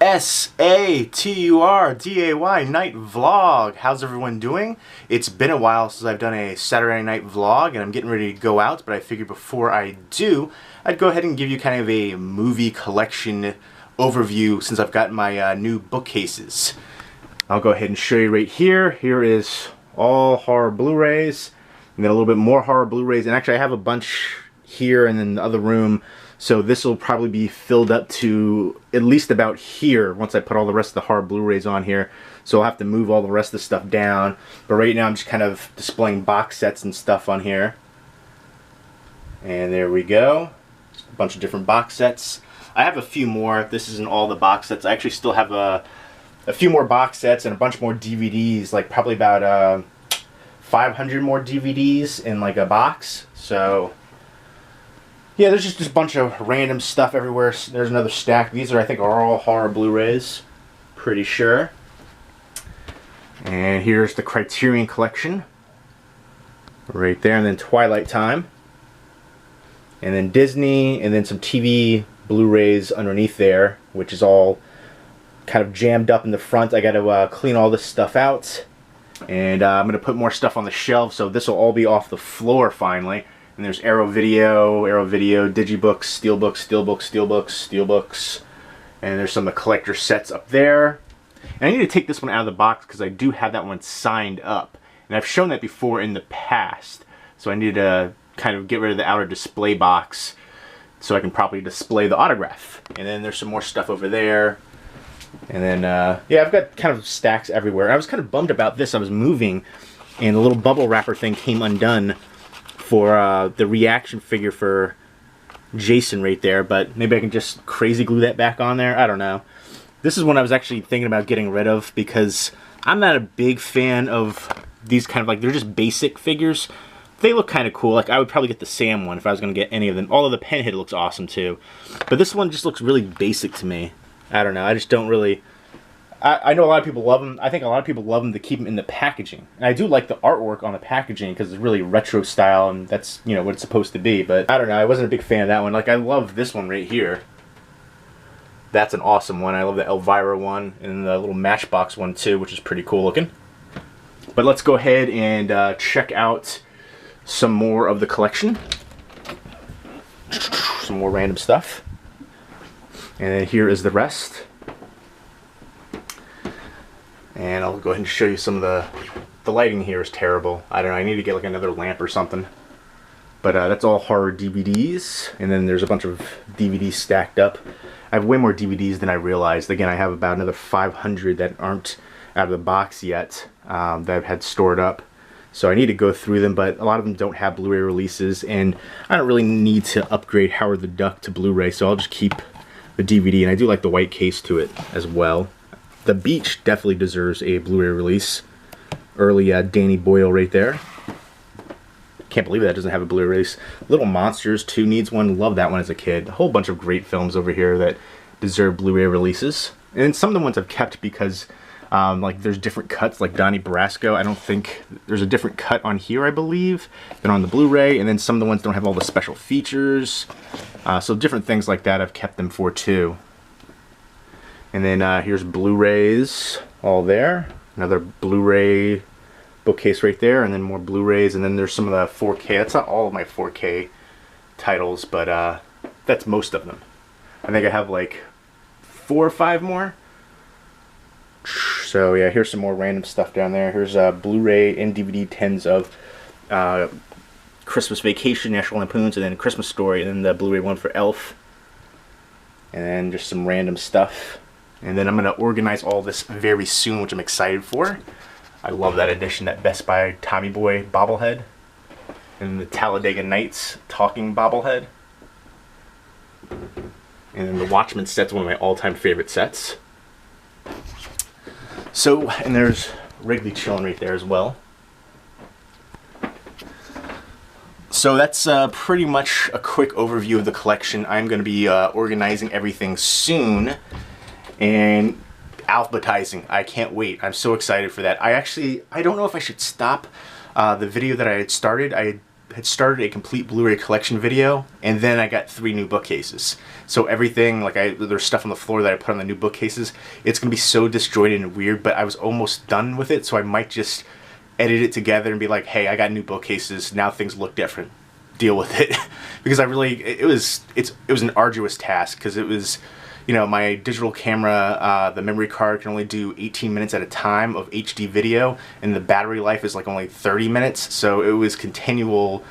Saturday night vlog. How's everyone doing? It's been a while since I've done a Saturday night vlog and I'm getting ready to go out, but I figured before I do, I'd go ahead and give you kind of a movie collection overview since I've got my new bookcases. I'll go ahead and show you right here. Here is all horror Blu-rays and then a little bit more horror Blu-rays, and actually I have a bunch here and in the other room. So this will probably be filled up to at least about here once I put all the rest of the horror Blu-rays on here. So I'll have to move all the rest of the stuff down. But right now I'm just kind of displaying box sets and stuff on here. And there we go. Just a bunch of different box sets. I have a few more. This isn't all the box sets. I actually still have a few more box sets and a bunch more DVDs. Like probably about 500 more DVDs in like a box. So yeah, there's just a bunch of random stuff everywhere. There's another stack. These are, I think, are all horror Blu-rays. Pretty sure. And here's the Criterion Collection. Right there. And then Twilight Time. And then Disney. And then some TV Blu-rays underneath there, which is all kind of jammed up in the front. I got to clean all this stuff out. And I'm going to put more stuff on the shelf, so this will all be off the floor finally. And there's Arrow Video, Digibooks, Steelbooks, Steelbooks, and there's some of the collector sets up there. And I need to take this one out of the box because I do have that one signed up. And I've shown that before in the past. So I need to kind of get rid of the outer display box so I can properly display the autograph. And then there's some more stuff over there. And then, yeah, I've got kind of stacks everywhere. I was kind of bummed about this. I was moving and the little bubble wrapper thing came undone for the reaction figure for Jason right there, but maybe I can just crazy glue that back on there. I don't know. This is one I was actually thinking about getting rid of because I'm not a big fan of these kind of, like, they're just basic figures. They look kind of cool. Like, I would probably get the Sam one if I was going to get any of them. Although the Pinhead looks awesome too. But this one just looks really basic to me. I don't know. I just don't really... I know a lot of people love them. I think a lot of people love them to keep them in the packaging. And I do like the artwork on the packaging because it's really retro style and that's, you know, what it's supposed to be. But I don't know. I wasn't a big fan of that one. Like, I love this one right here. That's an awesome one. I love the Elvira one and the little Matchbox one too, which is pretty cool looking. But let's go ahead and check out some more of the collection. Some more random stuff. And then here is the rest. And I'll go ahead and show you some of the lighting here is terrible. I don't know, I need to get like another lamp or something. But that's all horror DVDs. And then there's a bunch of DVDs stacked up. I have way more DVDs than I realized. Again, I have about another 500 that aren't out of the box yet that I've had stored up. So I need to go through them, but a lot of them don't have Blu-ray releases. And I don't really need to upgrade Howard the Duck to Blu-ray, so I'll just keep the DVD. And I do like the white case to it as well. The Beach definitely deserves a Blu-ray release. Early Danny Boyle right there. Can't believe that doesn't have a Blu-ray release. Little Monsters 2 needs one. Love that one as a kid. A whole bunch of great films over here that deserve Blu-ray releases. And some of the ones I've kept because like there's different cuts, like Donnie Brasco. I don't think there's a different cut on here, I believe, than on the Blu-ray. And then some of the ones don't have all the special features. So different things like that I've kept them for too. And then here's Blu-rays all there. Another Blu-ray bookcase right there. And then more Blu-rays. And then there's some of the 4K. That's not all of my 4K titles, but that's most of them. I think I have like 4 or 5 more. So yeah, here's some more random stuff down there. Here's Blu-ray and DVD 10s of Christmas Vacation, National Lampoons, and then Christmas Story, and then the Blu-ray one for Elf. And then just some random stuff. And then I'm going to organize all this very soon, which I'm excited for. I love that edition, that Best Buy Tommy Boy bobblehead. And the Talladega Nights talking bobblehead. And then the Watchmen set's one of my all-time favorite sets. So, and there's Wrigley chilling right there as well. So that's pretty much a quick overview of the collection. I'm going to be organizing everything soon and alphabetizing. I can't wait. I'm so excited for that. I don't know if I should stop the video that I had started. I had started a complete Blu-ray collection video, and then I got 3 new bookcases. So everything, like there's stuff on the floor that I put on the new bookcases, it's going to be so disjointed and weird, but I was almost done with it, so I might just edit it together and be like, hey, I got new bookcases, now things look different. Deal with it. Because it was an arduous task, because it was, you know, my digital camera, the memory card can only do 18 minutes at a time of HD video, and the battery life is like only 30 minutes, so it was continual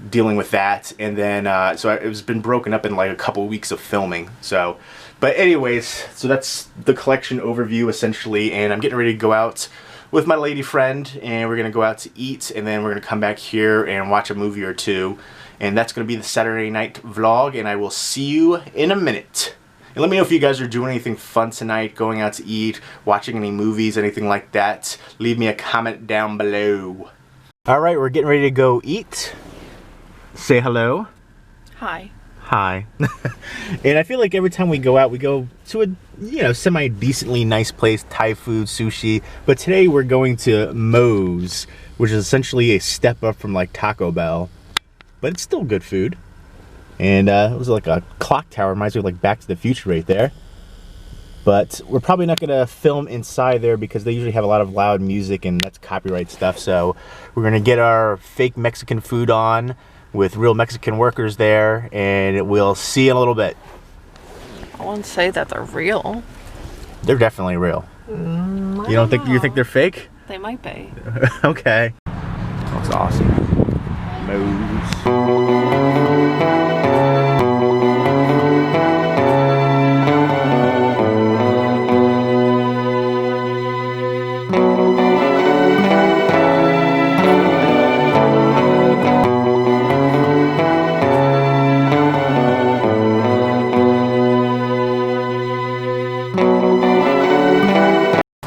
dealing with that. And then it was been broken up in like a couple weeks of filming. So, but anyways, so that's the collection overview essentially, and I'm getting ready to go out with my lady friend, and we're gonna go out to eat, and then we're gonna come back here and watch a movie or two, and that's gonna be the Saturday night vlog, and I will see you in a minute. And let me know if you guys are doing anything fun tonight, going out to eat, watching any movies, anything like that. Leave me a comment down below. Alright, we're getting ready to go eat. Say hello. Hi. Hi. And I feel like every time we go out, we go to a, you know, semi-decently nice place, Thai food, sushi. But today we're going to Moe's, which is essentially a step up from like Taco Bell. But it's still good food. And it was like a clock tower, reminds me of like Back to the Future right there. But we're probably not going to film inside there because they usually have a lot of loud music and that's copyright stuff. So we're going to get our fake Mexican food on with real Mexican workers there, and we'll see you in a little bit. I wouldn't say that they're real. They're definitely real. You don't think you think they're fake? They might be. Okay. Looks awesome. Moe's.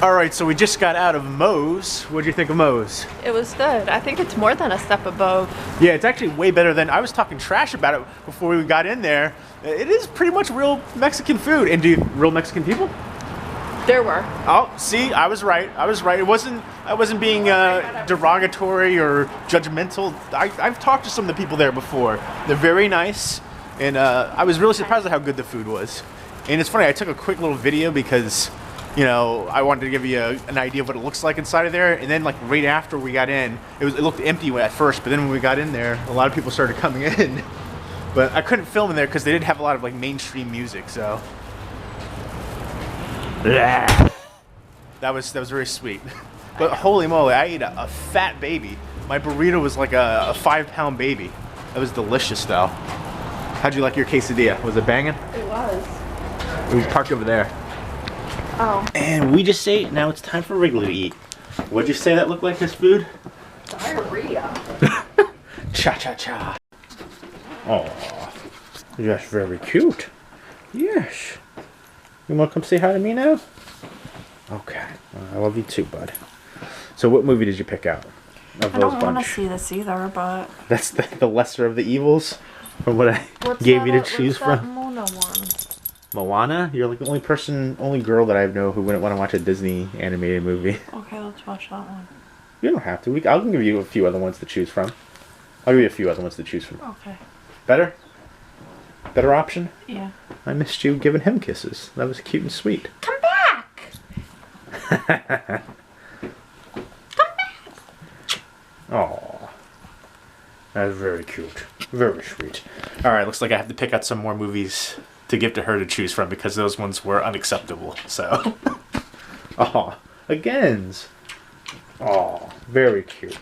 Alright, so we just got out of Moe's. What'd you think of Moe's? It was good. I think it's more than a step above. Yeah, it's actually way better than, I was talking trash about it before we got in there. It is pretty much real Mexican food. And real Mexican people? There were. Oh, see, I was right. I was right. I wasn't being derogatory or judgmental. I've talked to some of the people there before. They're very nice, and I was really surprised at how good the food was. And it's funny, I took a quick little video because, you know, I wanted to give you an idea of what it looks like inside of there. And then, like, right after we got in, it looked empty at first, but then when we got in there, a lot of people started coming in. But I couldn't film in there because they didn't have a lot of, like, mainstream music, so. That was very sweet. But holy moly, I ate a fat baby. My burrito was like a 5-pound baby. That was delicious, though. How'd you like your quesadilla? Was it banging? It was. It was parked over there. Oh. And we just ate. Now it's time for Wrigley to eat. What'd you say that looked like, his food? Diarrhea. Cha-cha-cha. Oh, yes, very cute. Yes. You want to come say hi to me now? Okay. I love you too, bud. So what movie did you pick out of I those don't bunch? want to see this either, but... That's the lesser of the evils? From what I gave you to choose from? Mona one? Moana? You're like the only girl that I know who wouldn't want to watch a Disney animated movie. Okay, let's watch that one. You don't have to. I'll give you a few other ones to choose from. I'll give you a few other ones to choose from. Okay. Better? Better option? Yeah. I missed you giving him kisses. That was cute and sweet. Come back! Aw. That's very cute. Very sweet. Alright, looks like I have to pick out some more movies to give to her to choose from because those ones were unacceptable. So. Aw. Agains. Aw. Very cute.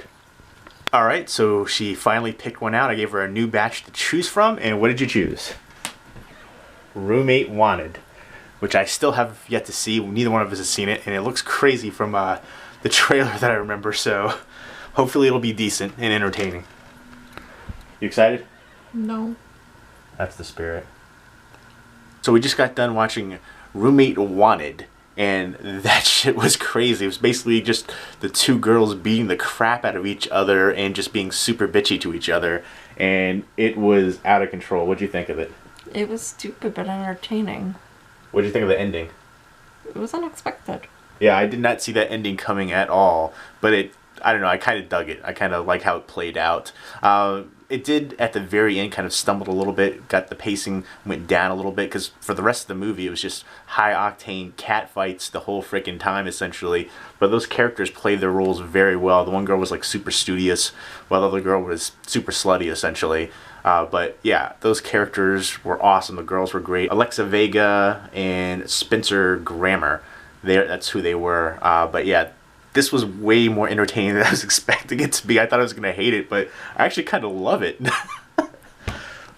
Alright, so she finally picked one out. I gave her a new batch to choose from. And what did you choose? Roommate Wanted. Which I still have yet to see. Neither one of us has seen it. And it looks crazy from the trailer that I remember. So hopefully it'll be decent and entertaining. You excited? No. That's the spirit. So we just got done watching Roommate Wanted, and that shit was crazy. It was basically just the two girls beating the crap out of each other and just being super bitchy to each other, and it was out of control. What'd you think of it? It was stupid but entertaining. What'd you think of the ending? It was unexpected. Yeah, I did not see that ending coming at all, but I don't know, I kind of dug it. I kind of like how it played out. It did, at the very end, kind of stumbled a little bit, got the pacing went down a little bit, because for the rest of the movie, it was just high-octane cat fights the whole freaking time, essentially. But those characters played their roles very well. The one girl was, like, super studious, while the other girl was super slutty, essentially. But, yeah, those characters were awesome. The girls were great. Alexa Vega and Spencer Grammer, that's who they were. But, yeah, this was way more entertaining than I was expecting it to be. I thought I was going to hate it, but I actually kind of love it.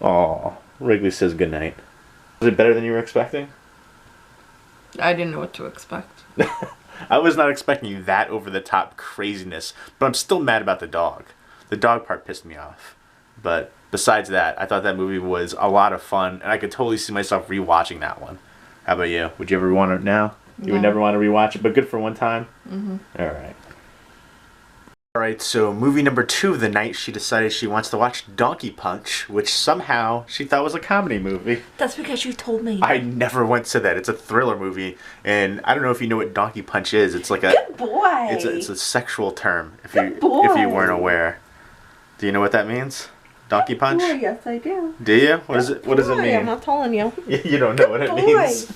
Aw, Wrigley says goodnight. Was it better than you were expecting? I didn't know what to expect. I was not expecting that over-the-top craziness, but I'm still mad about the dog. The dog part pissed me off. But besides that, I thought that movie was a lot of fun, and I could totally see myself rewatching that one. How about you? Would you ever want it now? You would never want to rewatch it, but good for one time? Mm-hmm. Alright. Alright, so movie number 2 of the night, she decided she wants to watch Donkey Punch, which somehow she thought was a comedy movie. That's because you told me. I never once said that. It's a thriller movie, and I don't know if you know what Donkey Punch is. It's like a... Good boy! It's a sexual term, if Good you boy. if you weren't aware. Do you know what that means? Donkey Punch? Oh, yes, I do. Do you? What does it mean? I'm not telling you. You don't know what it boy. means.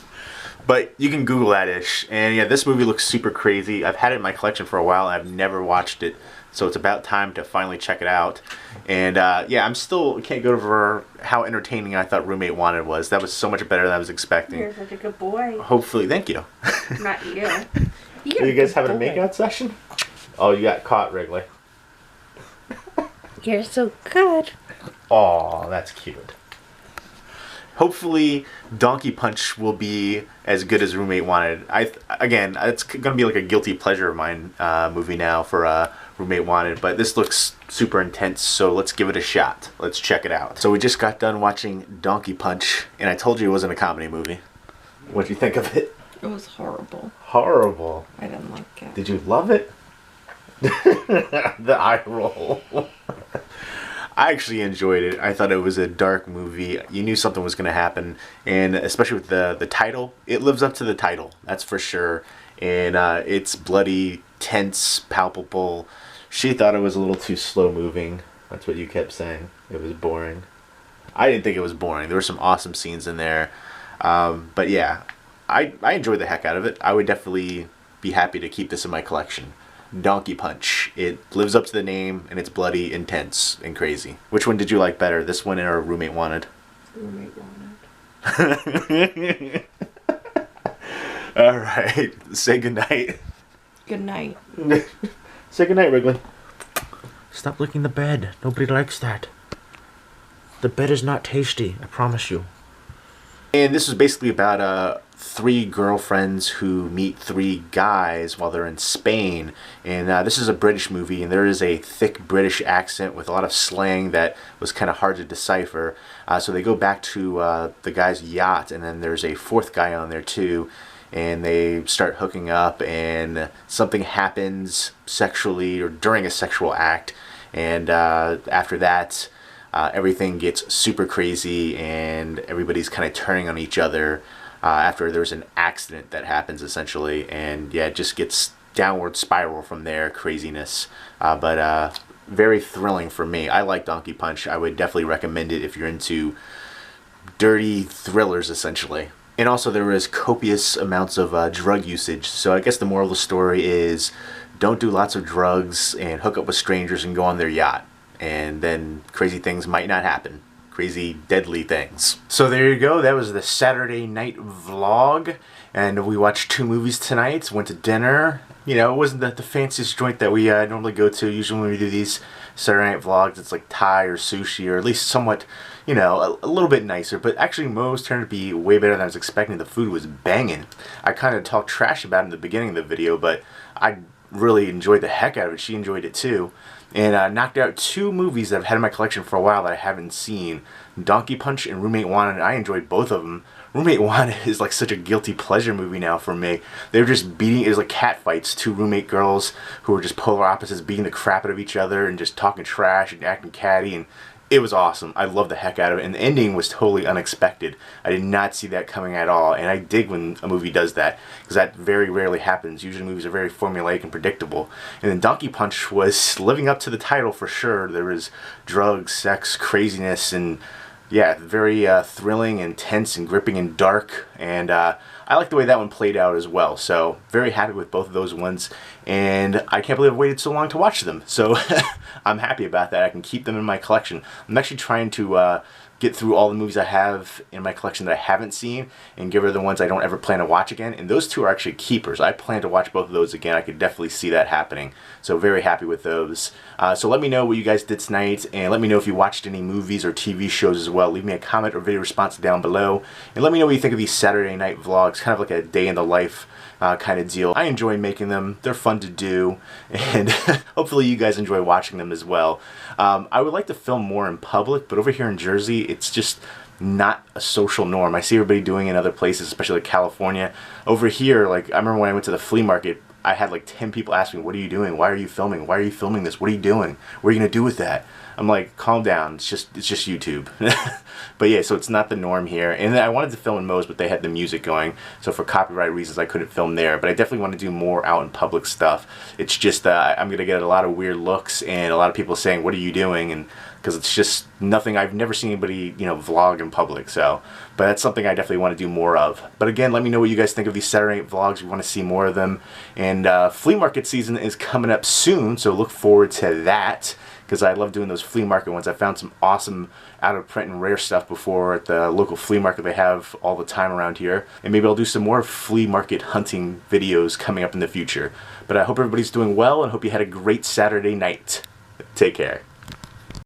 But you can Google that ish. And yeah, this movie looks super crazy. I've had it in my collection for a while and I've never watched it. So it's about time to finally check it out. And yeah, I'm still can't get over how entertaining I thought Roommate Wanted was. That was so much better than I was expecting. You're such a good boy. Hopefully, thank you. Not you. Are you guys having a makeout session? Oh, you got caught, Wrigley. You're so good. Aw, that's cute. Hopefully, Donkey Punch will be as good as Roommate Wanted. Again, it's gonna be like a guilty pleasure of mine movie now for Roommate Wanted, but this looks super intense, so let's give it a shot. Let's check it out. So we just got done watching Donkey Punch, and I told you it wasn't a comedy movie. What'd you think of it? It was horrible. Horrible. I didn't like it. Did you love it? The eye roll. I actually enjoyed it. I thought it was a dark movie. You knew something was going to happen, and especially with the title, it lives up to the title. That's for sure. And it's bloody, tense, palpable. She thought it was a little too slow moving. That's what you kept saying. It was boring. I didn't think it was boring. There were some awesome scenes in there. But yeah, I enjoyed the heck out of it. I would definitely be happy to keep this in my collection. Donkey Punch. It lives up to the name, and it's bloody, intense, and crazy. Which one did you like better, this one or Roommate Wanted? Roommate Wanted. Alright, say goodnight. Good night. Say goodnight, Wrigley. Stop licking the bed. Nobody likes that. The bed is not tasty, I promise you. And this is basically about 3 girlfriends who meet 3 guys while they're in Spain. And this is a British movie, and there is a thick British accent with a lot of slang that was kind of hard to decipher. So they go back to the guy's yacht, and then there's a 4th guy on there too. And they start hooking up, and something happens sexually or during a sexual act. And after that, everything gets super crazy, and everybody's kind of turning on each other after there's an accident that happens, essentially. And yeah, it just gets downward spiral from there, craziness. But very thrilling for me. I like Donkey Punch. I would definitely recommend it if you're into dirty thrillers, essentially. And also there was copious amounts of drug usage. So I guess the moral of the story is don't do lots of drugs and hook up with strangers and go on their yacht. And then crazy things might not happen. Crazy, deadly things. So there you go. That was the Saturday night vlog. And we watched 2 movies tonight. Went to dinner. You know, it wasn't the fanciest joint that we normally go to. Usually when we do these Saturday night vlogs, it's like Thai or sushi, or at least somewhat, you know, a little bit nicer. But actually most turned to be way better than I was expecting. The food was banging. I kind of talked trash about it in the beginning of the video, but I really enjoyed the heck out of it. She enjoyed it too. And knocked out 2 movies that I've had in my collection for a while that I haven't seen. Donkey Punch and Roommate Wanted. I enjoyed both of them. Roommate Wanted is like such a guilty pleasure movie now for me. They were just beating, it was like cat fights. 2 roommate girls who were just polar opposites beating the crap out of each other and just talking trash and acting catty. And It was awesome. I loved the heck out of it, and the ending was totally unexpected. I did not see that coming at all, and I dig when a movie does that, because that very rarely happens. Usually movies are very formulaic and predictable. And then Donkey Punch was living up to the title for sure. There was drugs, sex, craziness, and yeah, very thrilling and tense and gripping and dark, and I like the way that one played out as well. So very happy with both of those ones, and I can't believe I waited so long to watch them. So I'm happy about that. I can keep them in my collection. I'm actually trying to get through all the movies I have in my collection that I haven't seen and give her the ones I don't ever plan to watch again. And those two are actually keepers. I plan to watch both of those again. I could definitely see that happening. So very happy with those. So let me know what you guys did tonight, and let me know if you watched any movies or TV shows as well. Leave me a comment or video response down below, and let me know what you think of these Saturday night vlogs, kind of like a day in the life kind of deal. I enjoy making them. They're fun to do, and hopefully you guys enjoy watching them as well. I would like to film more in public, but over here in Jersey, it's just not a social norm. I see everybody doing it in other places, especially like California. Over here, like I remember when I went to the flea market, I had like 10 people ask me, "What are you doing? Why are you filming? Why are you filming this? What are you doing? What are you gonna do with that?" I'm like, calm down. It's just YouTube. But yeah, so it's not the norm here. And then I wanted to film in Moe's, but they had the music going, so for copyright reasons, I couldn't film there. But I definitely want to do more out in public stuff. It's just I'm gonna get a lot of weird looks and a lot of people saying, "What are you doing?" and because it's just nothing. I've never seen anybody, vlog in public. So, but that's something I definitely want to do more of. But again, let me know what you guys think of these Saturday night vlogs. We want to see more of them. And flea market season is coming up soon, so look forward to that, because I love doing those flea market ones. I found some awesome out of print and rare stuff before at the local flea market they have all the time around here. And maybe I'll do some more flea market hunting videos coming up in the future. But I hope everybody's doing well and hope you had a great Saturday night. Take care.